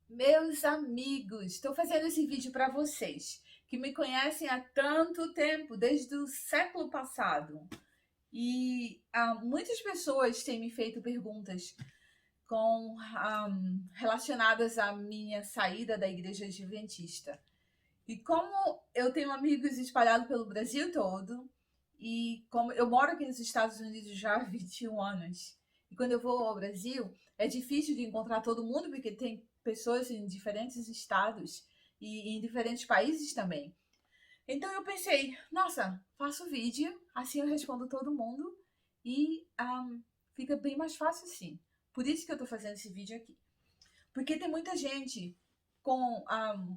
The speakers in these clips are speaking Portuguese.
Meus amigos, estou fazendo esse vídeo para vocês que me conhecem há tanto tempo, desde o século passado. E muitas pessoas têm me feito perguntas relacionadas à minha saída da igreja adventista. E como eu tenho amigos espalhados pelo Brasil todo, e como eu moro aqui nos Estados Unidos já há 21 anos, e quando eu vou ao Brasil, é difícil de encontrar todo mundo, porque tem pessoas em diferentes estados e em diferentes países também. Então eu pensei, nossa, faço vídeo, assim eu respondo todo mundo e fica bem mais fácil assim. Por isso que eu tô fazendo esse vídeo aqui. Porque tem muita gente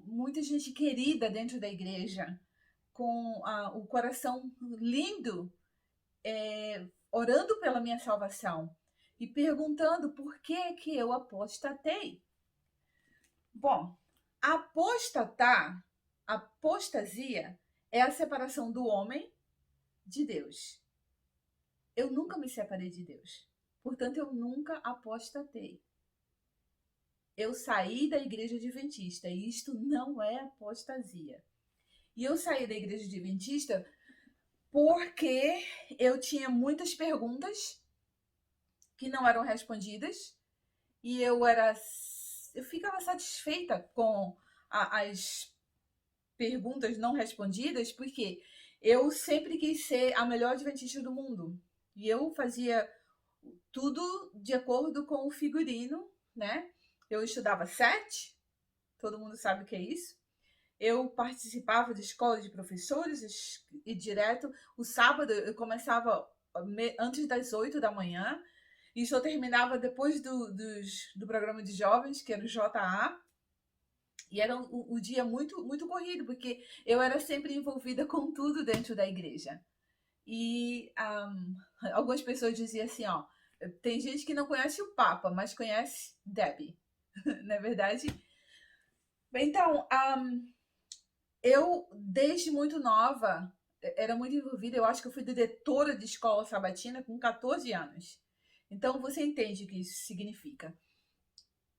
muita gente querida dentro da igreja, com o coração lindo, orando pela minha salvação e perguntando por que que eu apostatei. Bom, apostatar, apostasia é a separação do homem de Deus. Eu nunca me separei de Deus. Portanto, eu nunca apostatei. Eu saí da igreja adventista e isto não é apostasia. E eu saí da igreja adventista porque eu tinha muitas perguntas que não eram respondidas e eu ficava satisfeita com as perguntas não respondidas, porque eu sempre quis ser a melhor adventista do mundo. E eu fazia tudo de acordo com o figurino, né? Eu estudava sete, todo mundo sabe o que é isso. Eu participava de escola de professores e direto. O sábado eu começava antes das 8 da manhã e só terminava depois do programa de jovens, que era o JA. E era o dia muito corrido, porque eu era sempre envolvida com tudo dentro da igreja. E algumas pessoas diziam assim, ó, tem gente que não conhece o Papa, mas conhece Debbie, não é verdade? Então, eu, desde muito nova, era muito envolvida. Eu acho que eu fui diretora de escola sabatina com 14 anos. Então, você entende o que isso significa.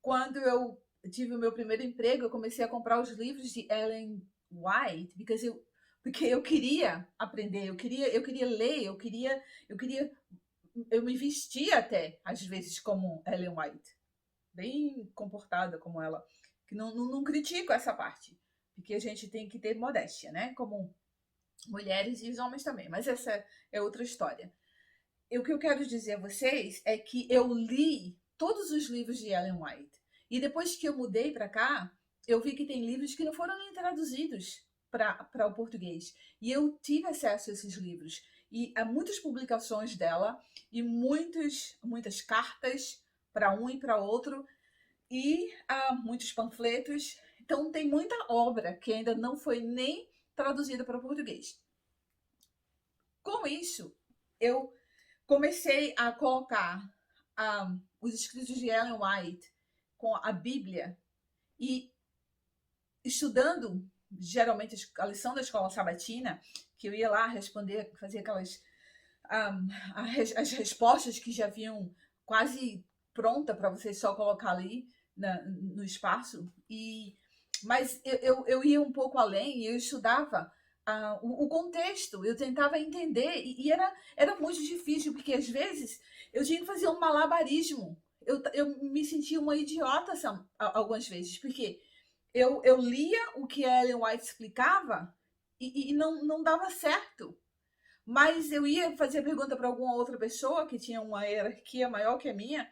Quando eu tive o meu primeiro emprego, eu comecei a comprar os livros de Ellen White, porque eu queria aprender, eu queria ler, eu me vestia até, às vezes, como Ellen White. Bem comportada como ela. Que não critico essa parte, porque a gente tem que ter modéstia, né? Como mulheres e os homens também, mas essa é outra história. E o que eu quero dizer a vocês é que eu li todos os livros de Ellen White. E depois que eu mudei para cá, eu vi que tem livros que não foram nem traduzidos para o português. E eu tive acesso a esses livros. E há muitas publicações dela e muitas cartas para um e para outro e há muitos panfletos. Então tem muita obra que ainda não foi nem traduzida para o português. Com isso, eu comecei a colocar os escritos de Ellen White com a Bíblia e estudando geralmente a lição da escola sabatina, que eu ia lá responder, fazer aquelas as respostas que já vinham quase pronta para você só colocar ali no espaço. Mas eu ia um pouco além e eu estudava o contexto, eu tentava entender, e era muito difícil, porque às vezes eu tinha que fazer um malabarismo. Eu me sentia uma idiota algumas vezes, porque eu lia o que a Ellen White explicava e não dava certo. Mas eu ia fazer pergunta para alguma outra pessoa que tinha uma hierarquia maior que a minha,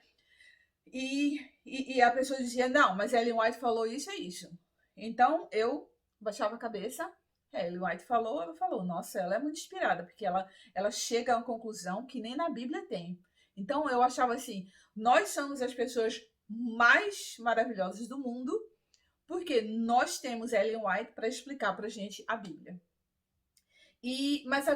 e a pessoa dizia: Não, mas Ellen White falou isso e isso. Então eu baixava a cabeça. Ellen White falou, ela falou. Nossa, ela é muito inspirada, porque ela chega a uma conclusão que nem na Bíblia tem. Então eu achava assim: nós somos as pessoas mais maravilhosas do mundo, porque nós temos Ellen White para explicar para a gente a Bíblia. Mas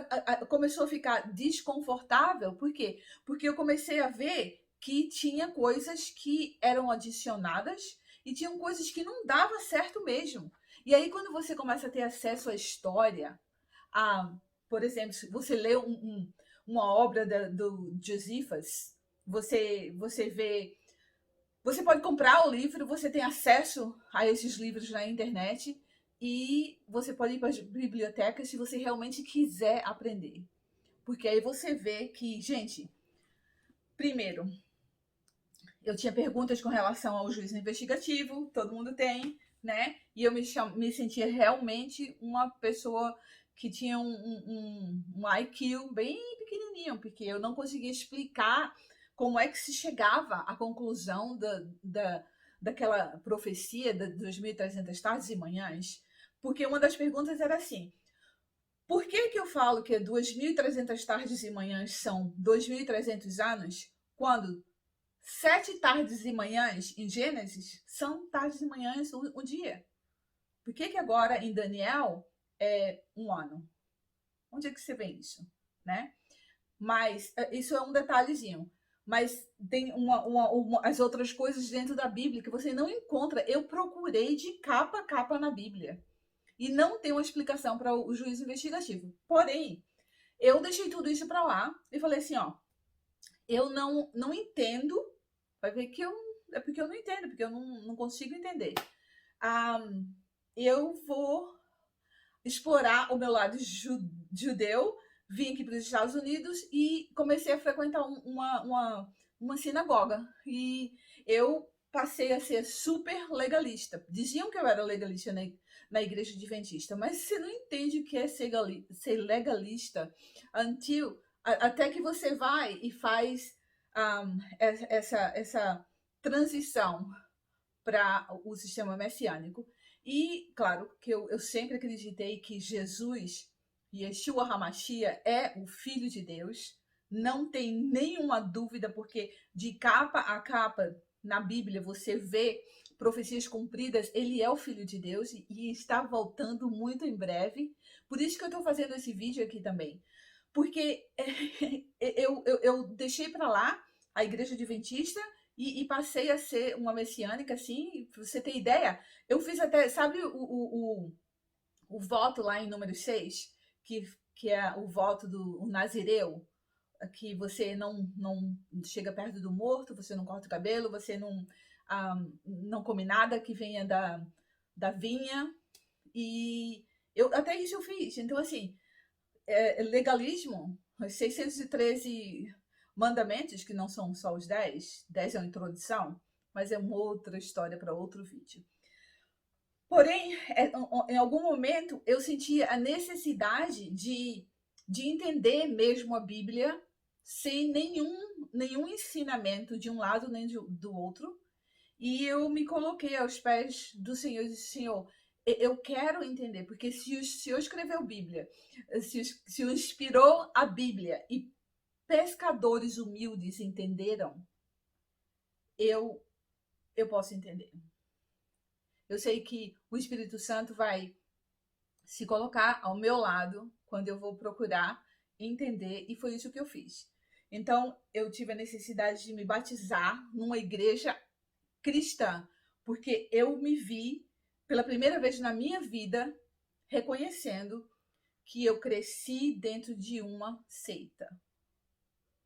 começou a ficar desconfortável, por quê? Porque eu comecei a ver que tinha coisas que eram adicionadas e tinham coisas que não dava certo mesmo. E aí, quando você começa a ter acesso à história, a, por exemplo, se você lê uma obra do Josephus, você vê Você pode comprar o livro, você tem acesso a esses livros na internet e você pode ir para as bibliotecas se você realmente quiser aprender. Porque aí você vê que, gente, primeiro, eu tinha perguntas com relação ao juízo investigativo, todo mundo tem, né? E eu me sentia realmente uma pessoa que tinha um IQ bem pequenininho, porque eu não conseguia explicar como é que se chegava à conclusão daquela profecia de 2.300 tardes e manhãs. Porque uma das perguntas era assim: por que que eu falo que 2.300 tardes e manhãs são 2.300 anos, quando 7 tardes e manhãs em Gênesis são tardes e manhãs um dia? Por que que agora em Daniel é um ano? Onde é que você vê isso, né? Mas isso é um detalhezinho. Mas tem as outras coisas dentro da Bíblia que você não encontra. Eu procurei de capa a capa na Bíblia e não tem uma explicação para o juízo investigativo. Porém, eu deixei tudo isso para lá e falei assim, ó, eu não entendo, vai ver que é porque eu não entendo, porque eu não consigo entender. Eu vou explorar o meu lado judeu, vim aqui para os Estados Unidos e comecei a frequentar uma sinagoga. E eu passei a ser super legalista. Diziam que eu era legalista na igreja adventista, mas você não entende o que é ser legalista até que você vai e faz essa transição para o sistema messiânico. E, claro, que eu sempre acreditei que Jesus, Yeshua HaMashiach, é o Filho de Deus. Não tem nenhuma dúvida, porque de capa a capa na Bíblia você vê profecias cumpridas. Ele é o Filho de Deus e está voltando muito em breve. Por isso que eu estou fazendo esse vídeo aqui também. Porque eu deixei para lá a igreja adventista e passei a ser uma messiânica, assim, pra você ter ideia. Eu fiz até, sabe o voto lá em número 6, que é o voto do Nazireu, que você não chega perto do morto, você não corta o cabelo, você não come nada que venha da vinha. E até isso eu fiz. Então, assim, legalismo, os 613 mandamentos, que não são só os 10, 10 é uma introdução, mas é uma outra história para outro vídeo. Porém, em algum momento eu senti a necessidade de entender mesmo a Bíblia sem nenhum ensinamento de um lado nem do outro. E eu me coloquei aos pés do Senhor e disse: Senhor, eu quero entender, porque se o Senhor escreveu Bíblia, se o inspirou a Bíblia e pescadores humildes entenderam, eu posso entender. Eu sei que o Espírito Santo vai se colocar ao meu lado quando eu vou procurar entender, e foi isso que eu fiz. Então, eu tive a necessidade de me batizar numa igreja cristã, porque eu me vi pela primeira vez na minha vida reconhecendo que eu cresci dentro de uma seita.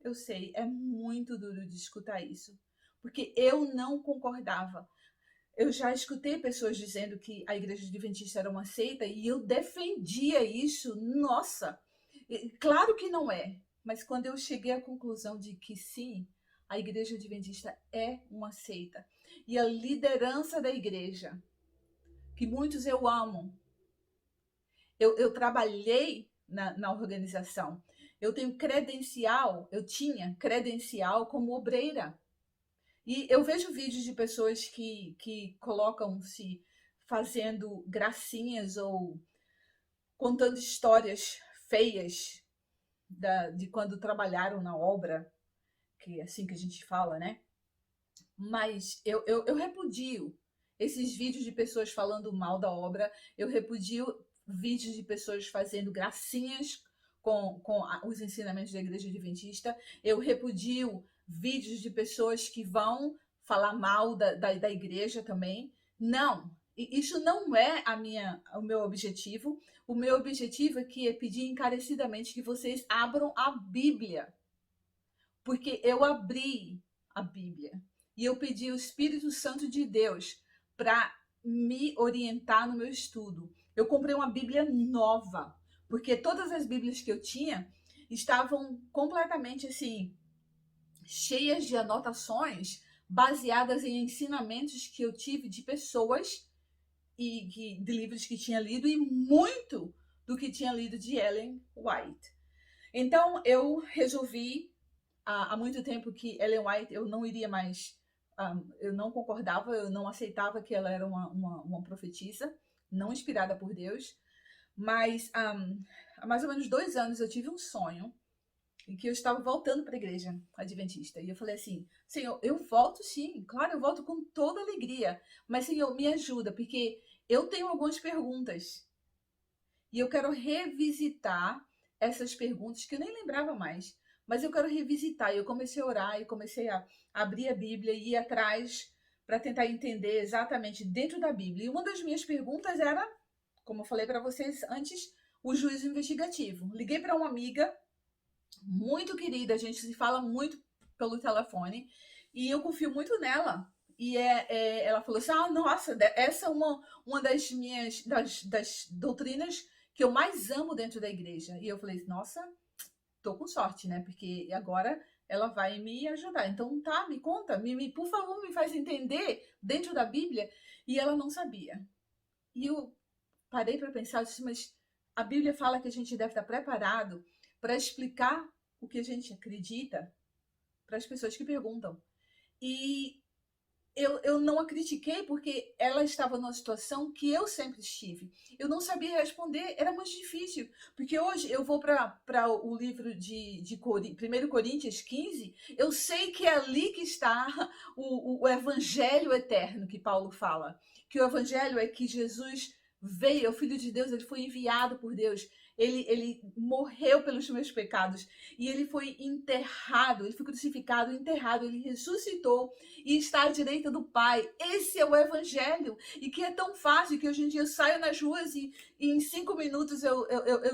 Eu sei, é muito duro de escutar isso, porque eu não concordava. Eu já escutei pessoas dizendo que a igreja adventista era uma seita e eu defendia isso. Nossa, claro que não é. Mas quando eu cheguei à conclusão de que sim, a igreja adventista é uma seita. E a liderança da igreja, que muitos eu amo, eu trabalhei na organização. Eu tinha credencial como obreira. E eu vejo vídeos de pessoas que colocam-se fazendo gracinhas ou contando histórias feias de quando trabalharam na obra, que é assim que a gente fala, né? Mas eu repudio esses vídeos de pessoas falando mal da obra, eu repudio vídeos de pessoas fazendo gracinhas com os ensinamentos da igreja adventista, eu repudio vídeos de pessoas que vão falar mal da igreja também. Não, isso não é o meu objetivo. O meu objetivo aqui é pedir encarecidamente que vocês abram a Bíblia, porque eu abri a Bíblia. e eu pedi o Espírito Santo de Deus para me orientar no meu estudo. Eu comprei uma Bíblia nova, porque todas as Bíblias que eu tinha estavam completamente assim, cheias de anotações baseadas em ensinamentos que eu tive de pessoas de livros que tinha lido e muito do que tinha lido de Ellen White. Então eu resolvi há muito tempo que Ellen White eu não iria mais, eu não concordava, eu não aceitava que ela era uma profetisa, não inspirada por Deus, mas há mais ou menos 2 anos eu tive um sonho em que eu estava voltando para a igreja adventista. E eu falei assim, Senhor, eu volto sim, claro, eu volto com toda alegria, mas Senhor, me ajuda, porque eu tenho algumas perguntas e eu quero revisitar essas perguntas que eu nem lembrava mais, mas eu quero revisitar. E eu comecei a orar e comecei a abrir a Bíblia e ir atrás para tentar entender exatamente dentro da Bíblia. E uma das minhas perguntas era, como eu falei para vocês antes, o juízo investigativo. Liguei para uma amiga muito querida, a gente se fala muito pelo telefone e eu confio muito nela. E ela falou assim: nossa, essa é uma das minhas das doutrinas que eu mais amo dentro da igreja. E eu falei: nossa, tô com sorte, né? Porque agora ela vai me ajudar. Então tá, me conta, por favor, me faz entender dentro da Bíblia. E ela não sabia. E eu parei para pensar, disse, mas a Bíblia fala que a gente deve estar preparado para explicar o que a gente acredita para as pessoas que perguntam. E eu não a critiquei porque ela estava numa situação que eu sempre estive. Eu não sabia responder, era muito difícil. Porque hoje eu vou para o livro de 1 Coríntios 15, eu sei que é ali que está o evangelho eterno que Paulo fala. Que o evangelho é que Jesus veio, é o Filho de Deus, ele foi enviado por Deus. Ele morreu pelos meus pecados e ele foi enterrado, ele foi crucificado, enterrado, ele ressuscitou e está à direita do Pai. Esse é o Evangelho e que é tão fácil que hoje em dia eu saio nas ruas e em 5 minutos eu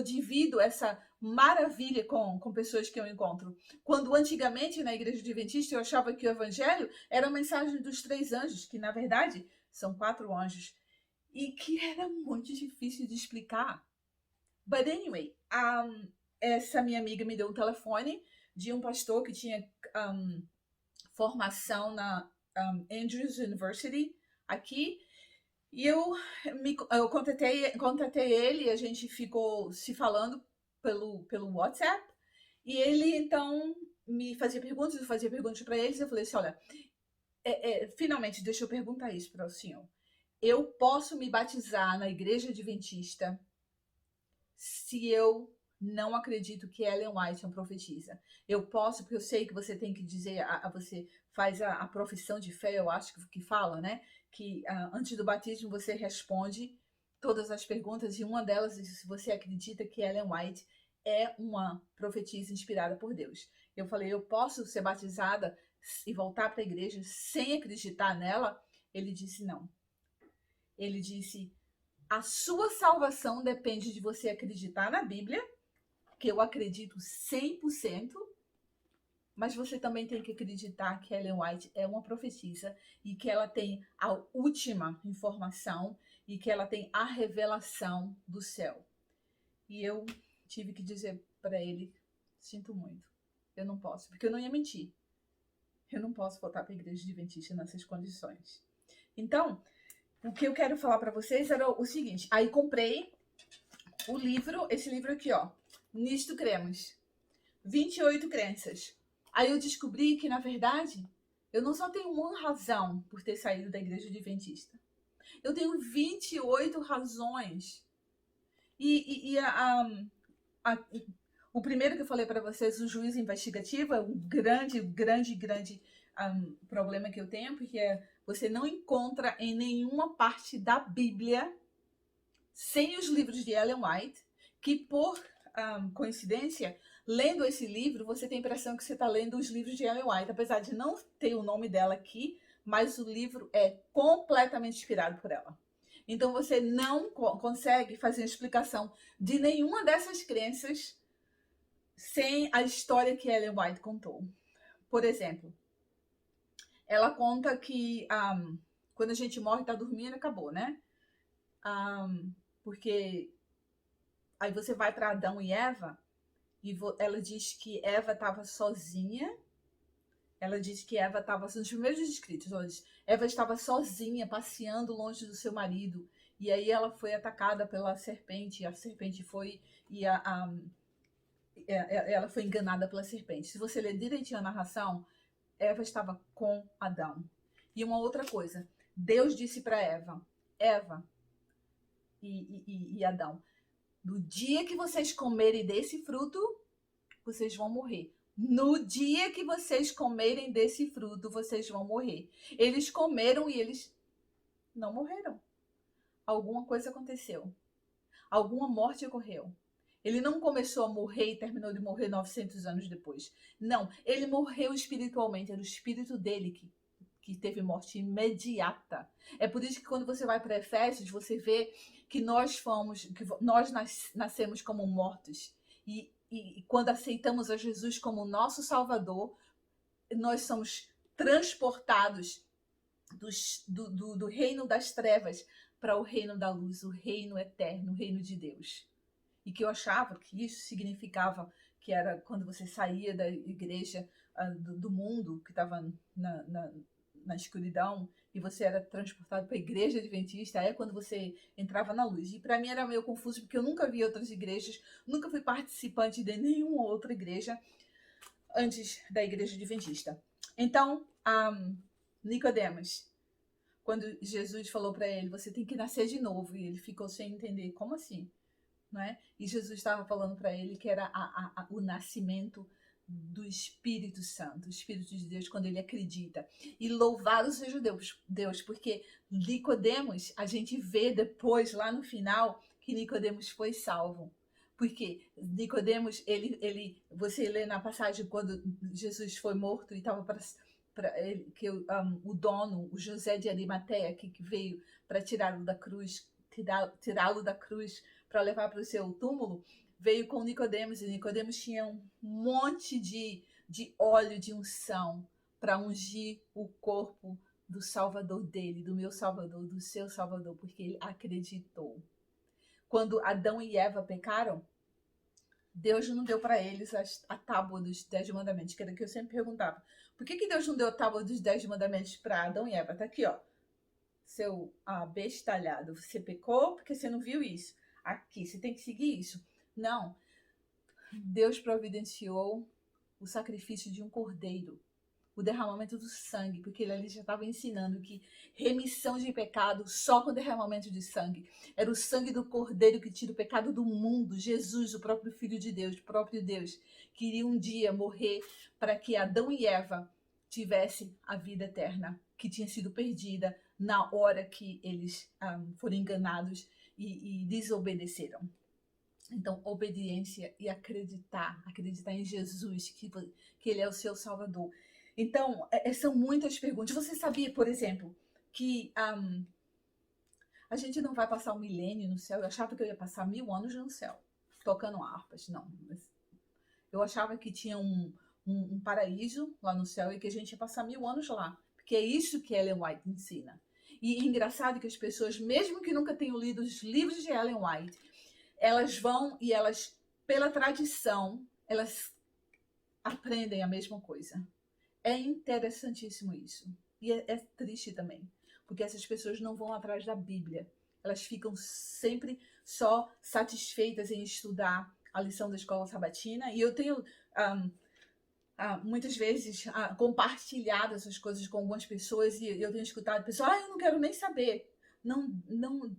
divido essa maravilha com pessoas que eu encontro. Quando antigamente na igreja adventista eu achava que o Evangelho era a mensagem dos 3 anjos, que na verdade são 4 anjos, e que era muito difícil de explicar. But anyway, essa minha amiga me deu um telefone de um pastor que tinha formação na Andrews University aqui. E eu contatei ele, a gente ficou se falando pelo WhatsApp. E ele então me fazia perguntas, eu fazia perguntas para eles. Eu falei assim: olha, finalmente, deixa eu perguntar isso para o senhor. Eu posso me batizar na igreja adventista se eu não acredito que Ellen White é uma profetisa? Eu posso, porque eu sei que você tem que dizer, você faz a profissão de fé, eu acho que fala, né? Que antes do batismo você responde todas as perguntas e uma delas é se você acredita que Ellen White é uma profetisa inspirada por Deus. Eu falei, eu posso ser batizada e voltar para a igreja sem acreditar nela? Ele disse não. Ele disse: a sua salvação depende de você acreditar na Bíblia, que eu acredito 100%, mas você também tem que acreditar que Ellen White é uma profetisa e que ela tem a última informação e que ela tem a revelação do céu. E eu tive que dizer para ele: sinto muito, eu não posso, porque eu não ia mentir. Eu não posso voltar para a igreja adventista nessas condições. Então, o que eu quero falar para vocês era o seguinte: aí comprei o livro, esse livro aqui, ó, Nisto Cremos, 28 crenças. Aí eu descobri que, na verdade, eu não só tenho uma razão por ter saído da igreja adventista. Eu tenho 28 razões. O primeiro que eu falei para vocês, o juízo investigativo, é um grande problema que eu tenho, porque você não encontra em nenhuma parte da Bíblia, sem os livros de Ellen White, que por coincidência, lendo esse livro, você tem a impressão que você está lendo os livros de Ellen White, apesar de não ter o nome dela aqui, mas o livro é completamente inspirado por ela. Então você não consegue fazer a explicação de nenhuma dessas crenças sem a história que Ellen White contou. Por exemplo, ela conta que quando a gente morre, tá dormindo, acabou, né? Porque aí você vai para Adão e Eva, e ela diz que Eva estava sozinha. Ela diz que Eva estava, nos primeiros escritos, Eva estava sozinha, passeando longe do seu marido. E aí ela foi atacada pela serpente, e a serpente foi, e ela foi enganada pela serpente. Se você ler direitinho a narração, Eva estava com Adão. E uma outra coisa, Deus disse para Eva e Adão, no dia que vocês comerem desse fruto, vocês vão morrer. No dia que vocês comerem desse fruto, vocês vão morrer. Eles comeram e eles não morreram. Alguma coisa aconteceu. Alguma morte ocorreu. Ele não começou a morrer e terminou de morrer 900 anos depois. Não, ele morreu espiritualmente. Era o espírito dele que teve morte imediata. É por isso que quando você vai para Efésios, você vê que nós nascemos como mortos. E quando aceitamos a Jesus como nosso Salvador, nós somos transportados do reino das trevas para o reino da luz, o reino eterno, o reino de Deus. E que eu achava que isso significava que era quando você saía da igreja, do mundo, que estava na escuridão, e você era transportado para a igreja adventista, é quando você entrava na luz. E para mim era meio confuso, porque eu nunca vi outras igrejas, nunca fui participante de nenhuma outra igreja antes da igreja adventista. Então, Nicodemos, quando Jesus falou para ele, você tem que nascer de novo, e ele ficou sem entender, como assim? Não é? E Jesus estava falando para ele que era o nascimento do Espírito Santo, o Espírito de Deus, quando ele acredita. E louvado seja Deus, porque Nicodemos, a gente vê depois, lá no final, que Nicodemos foi salvo. Porque Nicodemos, você lê na passagem quando Jesus foi morto e estava o dono, o José de Arimateia, que veio para tirá-lo da cruz para levar para o seu túmulo, veio com Nicodemos, e Nicodemos tinha um monte de óleo de unção para ungir o corpo do Salvador dele, do meu Salvador, do seu Salvador, porque ele acreditou. Quando Adão e Eva pecaram, Deus não deu para eles a tábua dos 10 mandamentos, que era o que eu sempre perguntava. Por que Deus não deu a tábua dos 10 mandamentos para Adão e Eva? Tá aqui, ó. Seu abestalhado, você pecou porque você não viu isso. Aqui, você tem que seguir isso. Não. Deus providenciou o sacrifício de um cordeiro, o derramamento do sangue, porque ele ali já estava ensinando que remissão de pecado só com derramamento de sangue. Era o sangue do cordeiro que tira o pecado do mundo. Jesus, o próprio Filho de Deus, o próprio Deus, queria um dia morrer para que Adão e Eva tivessem a vida eterna, que tinha sido perdida na hora que eles foram enganados e desobedeceram. Então, obediência e acreditar em Jesus, que ele é o seu Salvador. Então, são muitas perguntas. Você sabia, por exemplo, que a gente não vai passar um milênio no céu? Eu achava que eu ia passar 1000 anos no céu, tocando harpas. Não. Eu achava que tinha um paraíso lá no céu e que a gente ia passar 1000 anos lá. Porque é isso que Ellen White ensina. E é engraçado que as pessoas, mesmo que nunca tenham lido os livros de Ellen White, elas vão e elas, pela tradição, elas aprendem a mesma coisa. É interessantíssimo isso. E é triste também, porque essas pessoas não vão atrás da Bíblia. Elas ficam sempre só satisfeitas em estudar a lição da escola sabatina. E eu tenho muitas vezes compartilhado essas coisas com algumas pessoas e eu tenho escutado pessoas, eu não quero nem saber. Não,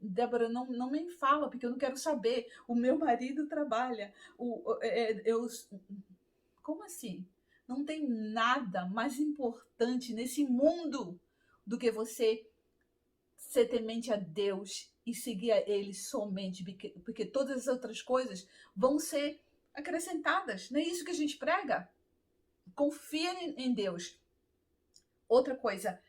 Débora, não me fala, porque eu não quero saber. O meu marido trabalha. Como assim? Não tem nada mais importante nesse mundo do que você ser temente a Deus e seguir a Ele somente, porque todas as outras coisas vão ser acrescentadas. Não é isso que a gente prega? Confia em Deus. Outra coisa,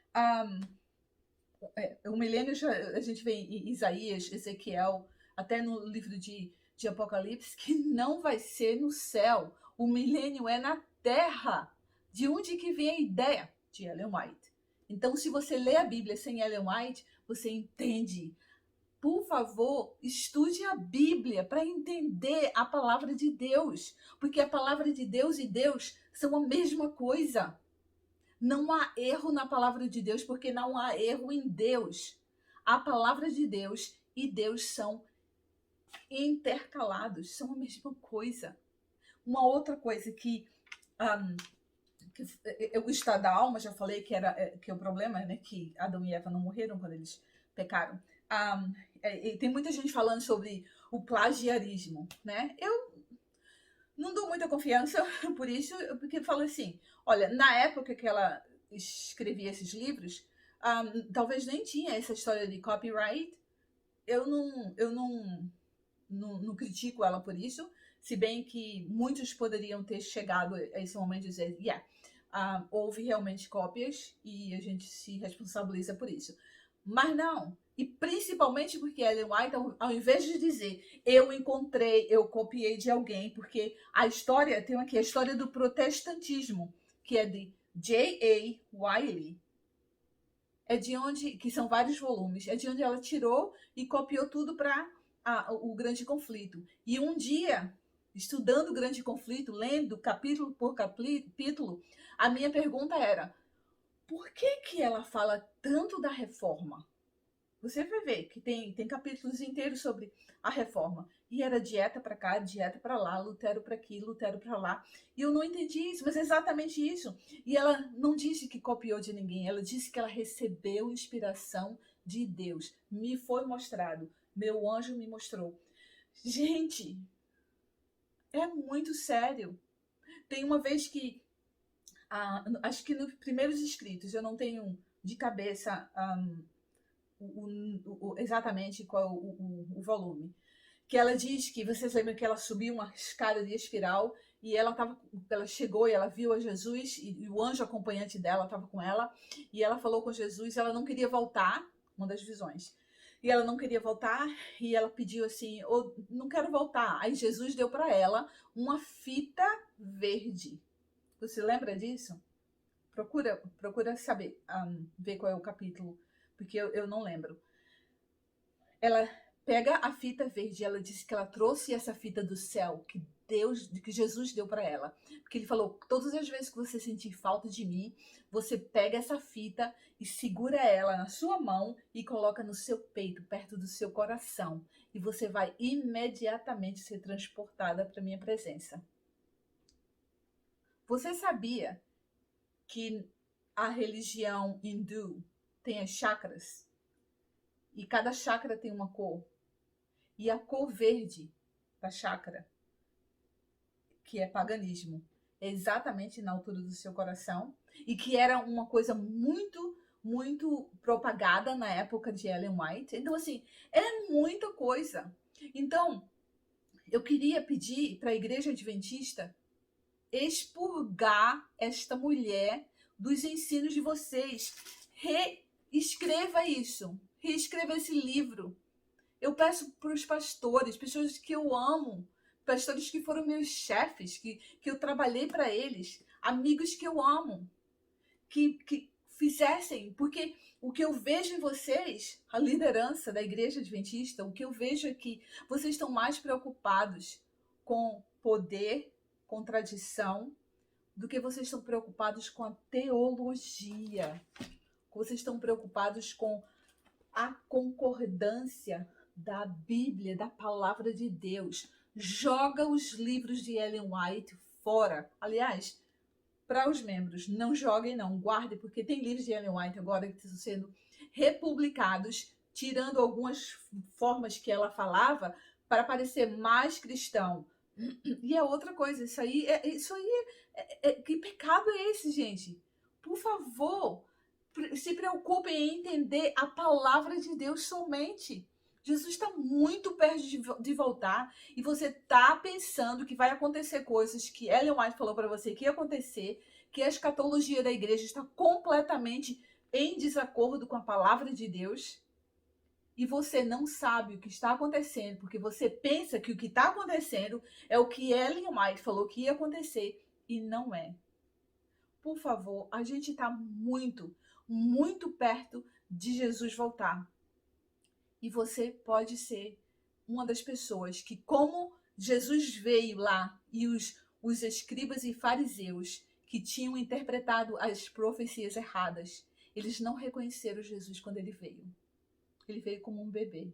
o milênio, a gente vê em Isaías, Ezequiel, até no livro de Apocalipse, que não vai ser no céu. O milênio é na terra. De onde que vem a ideia de Ellen White? Então, se você lê a Bíblia sem Ellen White, você entende. Por favor, estude a Bíblia para entender a palavra de Deus, porque a palavra de Deus e Deus são a mesma coisa. Não há erro na palavra de Deus, porque não há erro em Deus. A palavra de Deus e Deus são intercalados, são a mesma coisa. Uma outra coisa que o estado da alma, já falei que o problema é, né, que Adão e Eva não morreram quando eles pecaram. Tem muita gente falando sobre o plagiarismo, né? Eu não dou muita confiança por isso, porque falo assim, olha, na época que ela escrevia esses livros, talvez nem tinha essa história de copyright. Eu não critico ela por isso, se bem que muitos poderiam ter chegado a esse momento e dizer, houve realmente cópias e a gente se responsabiliza por isso. Mas não, e principalmente porque Ellen White, ao invés de dizer eu encontrei, eu copiei de alguém, porque a história, tem aqui a história do protestantismo, que é de J.A. Wiley, é de onde, que são vários volumes, é de onde ela tirou e copiou tudo para o Grande Conflito. E um dia, estudando o Grande Conflito, lendo capítulo por capítulo, a minha pergunta era, por que ela fala tanto da reforma? Você vai ver que tem capítulos inteiros sobre a reforma. E era dieta para cá, dieta para lá, Lutero para aqui, Lutero para lá. E eu não entendi isso, mas é exatamente isso. E ela não disse que copiou de ninguém, ela disse que ela recebeu inspiração de Deus. Me foi mostrado, meu anjo me mostrou. Gente, é muito sério. Tem uma vez que, acho que nos primeiros escritos, eu não tenho de cabeça exatamente qual o volume, que ela diz que, vocês lembram que ela subiu uma escada de espiral e ela chegou e ela viu a Jesus e o anjo acompanhante dela estava com ela e ela falou com Jesus, ela não queria voltar, uma das visões, e ela não queria voltar e ela pediu assim, não quero voltar. Aí Jesus deu para ela uma fita verde. Você lembra disso? Procura saber, ver qual é o capítulo, porque eu não lembro. Ela pega a fita verde, ela disse que ela trouxe essa fita do céu, que Jesus deu para ela. Porque ele falou, todas as vezes que você sentir falta de mim, você pega essa fita e segura ela na sua mão e coloca no seu peito, perto do seu coração. E você vai imediatamente ser transportada para minha presença. Você sabia que a religião hindu tem as chakras? E cada chakra tem uma cor. E a cor verde da chakra, que é paganismo, é exatamente na altura do seu coração. E que era uma coisa muito, muito propagada na época de Ellen White. Então, assim, é muita coisa. Então, eu queria pedir para a Igreja Adventista expurgar esta mulher dos ensinos de vocês. Reescreva isso. Reescreva esse livro. Eu peço para os pastores, pessoas que eu amo, pastores que foram meus chefes, que eu trabalhei para eles, amigos que eu amo, que fizessem, porque o que eu vejo em vocês, a liderança da Igreja Adventista, o que eu vejo é que vocês estão mais preocupados com poder, com tradição, do que vocês estão preocupados com a teologia. Vocês estão preocupados com a concordância da Bíblia, da palavra de Deus. Joga os livros de Ellen White fora. Aliás, para os membros, não joguem não, guardem, porque tem livros de Ellen White agora que estão sendo republicados, tirando algumas formas que ela falava para parecer mais cristão. E é outra coisa, que pecado é esse, gente? Por favor, se preocupem em entender a palavra de Deus somente. Jesus está muito perto de voltar e você está pensando que vai acontecer coisas que Ellen White falou para você que ia acontecer, que a escatologia da igreja está completamente em desacordo com a palavra de Deus e você não sabe o que está acontecendo porque você pensa que o que está acontecendo é o que Ellen White falou que ia acontecer e não é. Por favor, a gente está muito, muito perto de Jesus voltar. E você pode ser uma das pessoas que, como Jesus veio lá e os escribas e fariseus que tinham interpretado as profecias erradas, eles não reconheceram Jesus quando ele veio. Ele veio como um bebê.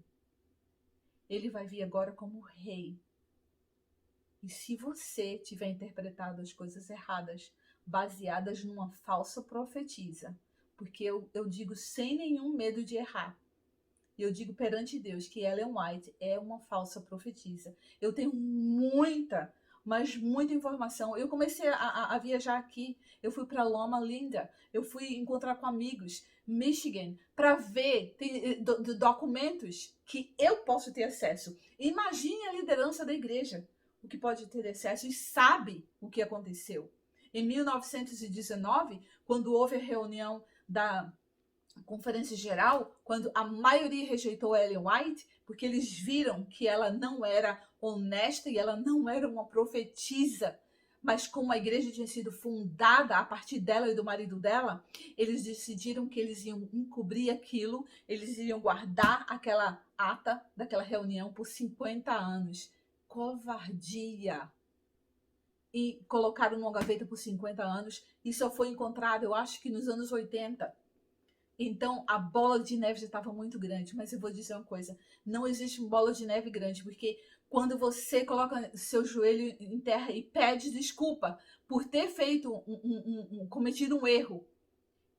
Ele vai vir agora como rei. E se você tiver interpretado as coisas erradas, baseadas numa falsa profetisa, porque eu digo sem nenhum medo de errar, e eu digo perante Deus que Ellen White é uma falsa profetisa. Eu tenho muita, mas muita informação. Eu comecei a viajar aqui, eu fui para Loma Linda, eu fui encontrar com amigos, Michigan, para ver documentos que eu posso ter acesso. Imagine a liderança da igreja, o que pode ter acesso e sabe o que aconteceu. Em 1919, quando houve a reunião da Conferência Geral, quando a maioria rejeitou Ellen White, porque eles viram que ela não era honesta e ela não era uma profetisa, mas como a igreja tinha sido fundada a partir dela e do marido dela, eles decidiram que eles iam encobrir aquilo, eles iriam guardar aquela ata daquela reunião por 50 anos. Covardia! E colocaram numa gaveta por 50 anos e só foi encontrado, eu acho que nos anos 80. Então, a bola de neve já estava muito grande. Mas eu vou dizer uma coisa: não existe uma bola de neve grande, porque quando você coloca seu joelho em terra e pede desculpa por ter feito cometido um erro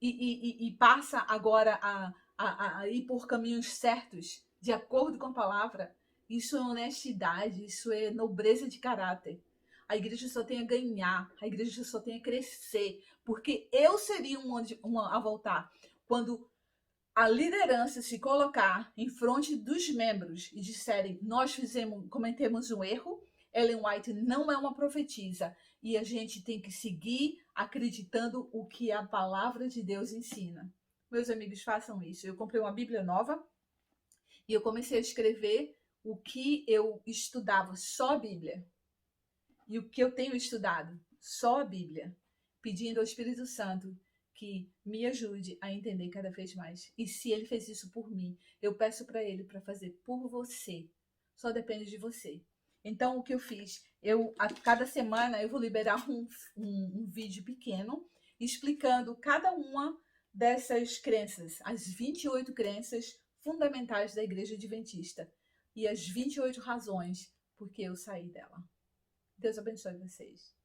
e passa agora a ir por caminhos certos, de acordo com a palavra, isso é honestidade, isso é nobreza de caráter. A igreja só tem a ganhar, a igreja só tem a crescer, porque eu seria uma a voltar quando a liderança se colocar em frente dos membros e disserem: nós cometemos um erro, Ellen White não é uma profetisa e a gente tem que seguir acreditando o que a palavra de Deus ensina. Meus amigos, façam isso. Eu comprei uma Bíblia nova e eu comecei a escrever o que eu estudava, só a Bíblia. E o que eu tenho estudado, só a Bíblia, pedindo ao Espírito Santo que me ajude a entender cada vez mais. E se ele fez isso por mim, eu peço para ele para fazer por você. Só depende de você. Então, o que eu fiz? A cada semana eu vou liberar um vídeo pequeno explicando cada uma dessas crenças, as 28 crenças fundamentais da Igreja Adventista e as 28 razões por que eu saí dela. Deus abençoe vocês.